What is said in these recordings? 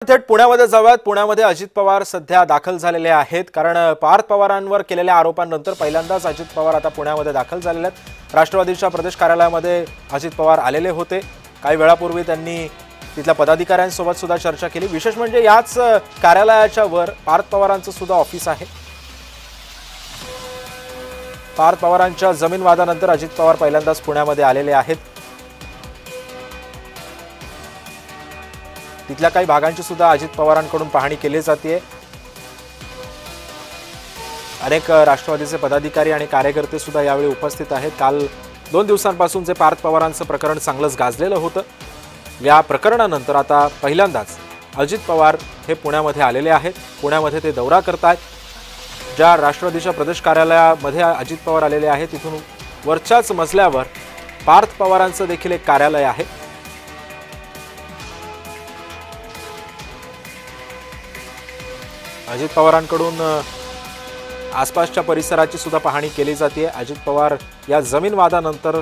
थेट पुण्यामध्ये जाऊयात। पुण्यामध्ये अजित पवार सध्या दाखल झालेले आहेत, कारण पार्थ पवारांवर केलेल्या आरोपांनंतर पहिल्यांदाच अजित पवार आता पुण्यामध्ये दाखल झालेले आहेत। राष्ट्रवादीच्या प्रदेश कार्यालयामध्ये अजित पवार आलेले होते। काही वेळापूर्वी त्यांनी तिथल्या पदाधिकाऱ्यांसोबत सुद्धा चर्चा केली। विशेष म्हणजे याच कार्यालयाच्या वर पार्थ पवारांचं सुद्धा ऑफिस आहे। पार्थ पवारांच्या जमीन वादानंतर अजित पवार पहिल्यांदाच पुण्यामध्ये आलेले आहेत। तिथल्या काही भागांची सुद्धा अजित पवारांकडून पाहणी केली जाते। अनेक राष्ट्रवादीचे पदाधिकारी आणि कार्यकर्ते सुद्धा यावेळी उपस्थित आहेत। काल 2 दिवसांपासून जे पार्थ पवारांचं प्रकरण चांगलंच गाजलेलं होतं, या प्रकरणानंतर आता पहिल्यांदाच अजित पवार हे पुण्यामध्ये आलेले आहेत। पुण्यामध्ये ते दौरा करतात। ज्या राष्ट्रवादीच्या प्रदेश कार्यालयामध्ये अजित पवार आलेले आहेत, तिथून वरच्याच मजल्यावर पार्थ पवारांचं देखील एक कार्यालय आहे। अजित पवारांकडून आसपासच्या परिसराची सुद्धा पाहणी केली जाते। अजित पवार या जमीन वादानंतर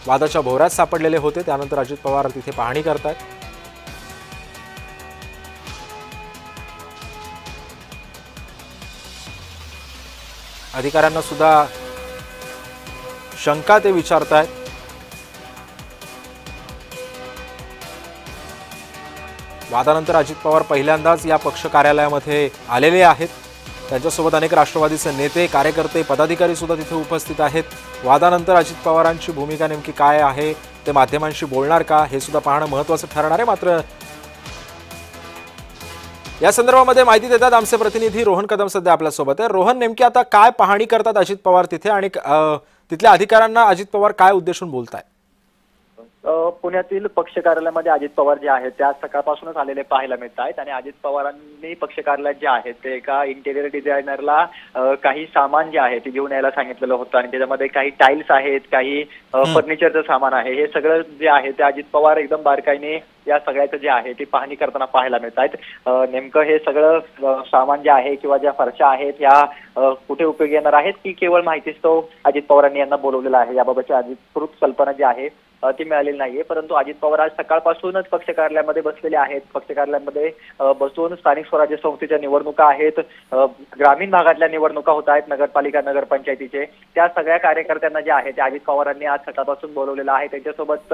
वादाच्या भोवऱ्यात सापडलेले होते, त्यानंतर अजित पवार तिथे पाहणी करतात। अधिकाऱ्यांना सुद्धा शंका ते विचारतात। वादानंतर अजित पवार पहिल्यांदाच या पक्ष कार्यालयामध्ये आलेले आहेत। त्यांच्यासोबत अनेक राष्ट्रवादीचे नेते, कार्यकर्ते, पदाधिकारी सुद्धा तिथे उपस्थित आहेत। वादानंतर अजित पवारांची भूमिका नेमकी काय आहे, ते माध्यमांशी बोलणार का, हे सुद्धा पाहणं महत्त्वाचं ठरणार आहे। मात्र या संदर्भामध्ये माहिती देतात आमचे प्रतिनिधी रोहन कदम सध्या आपल्यासोबत आहे। रोहन, नेमकी आता काय पाहणी करतात अजित पवार तिथे, आणि तिथल्या अधिकाऱ्यांना अजित पवार काय उद्देशून बोलतायत? पुण्यातील पक्ष कार्यालयामध्ये अजित पवार जे आहेत ते आज सकाळपासूनच आलेले पाहायला मिळत आहेत। आणि अजित पवारांनी पक्ष कार्यालयात जे आहेत ते एका इंटेरियर डिझायनरला काही सामान जे आहे ते घेऊन यायला सांगितलेलं होतं, आणि त्याच्यामध्ये काही टाईल्स आहेत, काही फर्निचरचं सामान आहे। हे सगळं जे आहे ते अजित पवार एकदम बारकाईने या सगळ्याचं जे आहे ती पाहणी करताना पाहायला मिळत आहेत। नेमकं हे सगळं सामान जे आहे किंवा ज्या फरशा आहेत ह्या कुठे उपयोगी येणार आहेत की केवळ माहितीच तो अजित पवारांनी यांना बोलवलेला आहे, याबाबतची अधिकृत कल्पना जी आहे ती मिळालेली नाहीये। परंतु अजित पवार आज सकाळपासूनच पक्ष कार्यालयामध्ये बसलेले आहेत। पक्ष कार्यालयामध्ये बसून स्थानिक स्वराज्य संस्थेच्या निवडणुका आहेत, ग्रामीण भागातल्या निवडणुका होत आहेत, नगरपालिका, नगरपंचायतीचे, त्या सगळ्या कार्यकर्त्यांना जे आहे ते अजित पवारांनी आज सकाळपासून बोलवलेलं आहे। त्यांच्यासोबत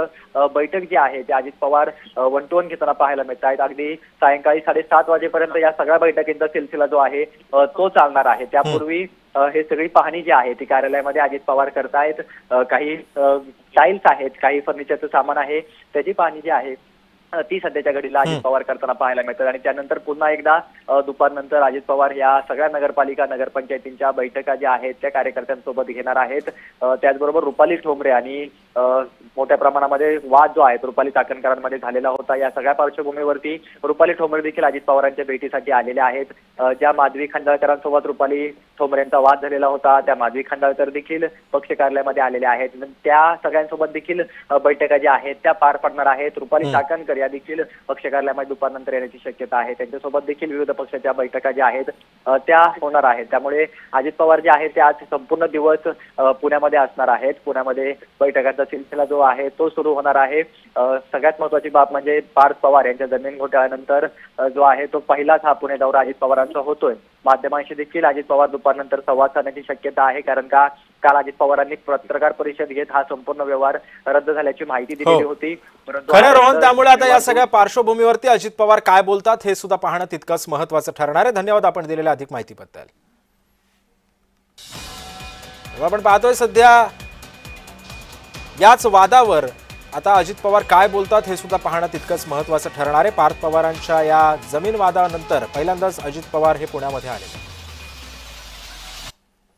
बैठक जी आहे ते Ajit Pawar one two one घेताना पाहायला मिळत आहेत। अगदी सायंकाळी 7:30 वाजेपर्यंत या सगळ्या बैठकींचा सिलसिला जो आहे तो चालणार आहे। त्यापूर्वी हे सगळी पाहणी जी आहे ती कार्यालयामध्ये अजित पवार करतायत। काही टाईल्स आहेत, काही फर्निचरचं सामान आहे, त्याची पाहणी जी आहे ती सध्याच्या घडीला अजित पवार करताना पाहायला मिळतात। आणि त्यानंतर पुन्हा एकदा दुपारनंतर अजित पवार या सगळ्या नगरपालिका, नगरपंचायतींच्या बैठका ज्या आहेत त्या कार्यकर्त्यांसोबत घेणार आहेत। त्याचबरोबर रुपाली ठोंबरे आणि मोठ्या प्रमाणामध्ये वाद जो आहे रुपाली चाकणकरांमध्ये झालेला होता, या सगळ्या पार्श्वभूमीवरती रुपाली ठोंबरे देखील अजित पवारांच्या भेटीसाठी आलेले आहेत। ज्या माधवी खंडाळकरांसोबत रुपाली ठोंबरेंचा वाद झालेला होता, त्या माधवी खंडाळकर देखील पक्ष कार्यालयामध्ये आलेले आहेत। त्या सगळ्यांसोबत देखील बैठका ज्या आहेत त्या पार पडणार आहेत। रुपाली चाकणकर या देखील पक्ष कार्यालयामध्ये दुपारनंतर येण्याची शक्यता आहे। त्यांच्यासोबत देखील विविध पक्षाच्या बैठका ज्या आहेत त्या होणार आहेत। त्यामुळे अजित पवार जे आहेत ते आज संपूर्ण दिवस पुण्यामध्ये असणार आहेत। पुण्यामध्ये बैठकांचा सिलसिला जो आहे तो सुरू होणार आहे। सगळ्यात महत्त्वाची बाब म्हणजे पार्थ पवार यांच्या जमीन घोटाळ्यानंतर जो आहे तो पहिलाच हा पुणे दौरा अजित पवारांचा होतोय। माध्यमांशी देखील अजित पवार दुपारनंतर संवाद साधण्याची शक्यता आहे, कारण का काल अजित पवारांनी पत्रकार परिषद घेत हा संपूर्ण व्यवहार रद्द झाल्याची माहिती दिलेली होती। खरं रोहन, त्यामुळे आता या सगळ्या पार्श्वभूमीवरती अजित पवार काय बोलतात हे सुद्धा पाहणं तितकंच महत्त्वाचं ठरणार आहे। धन्यवाद आपण दिलेल्या अधिक माहितीबद्दल। आपण पाहतोय सध्या याच वादावर आता अजित पवार काय बोलतात हे सुद्धा पाहणं तितकंच महत्त्वाचं ठरणार आहे। पार्थ पवारांच्या या जमीन वादानंतर पहिल्यांदाच अजित पवार हे पुण्यामध्ये आले।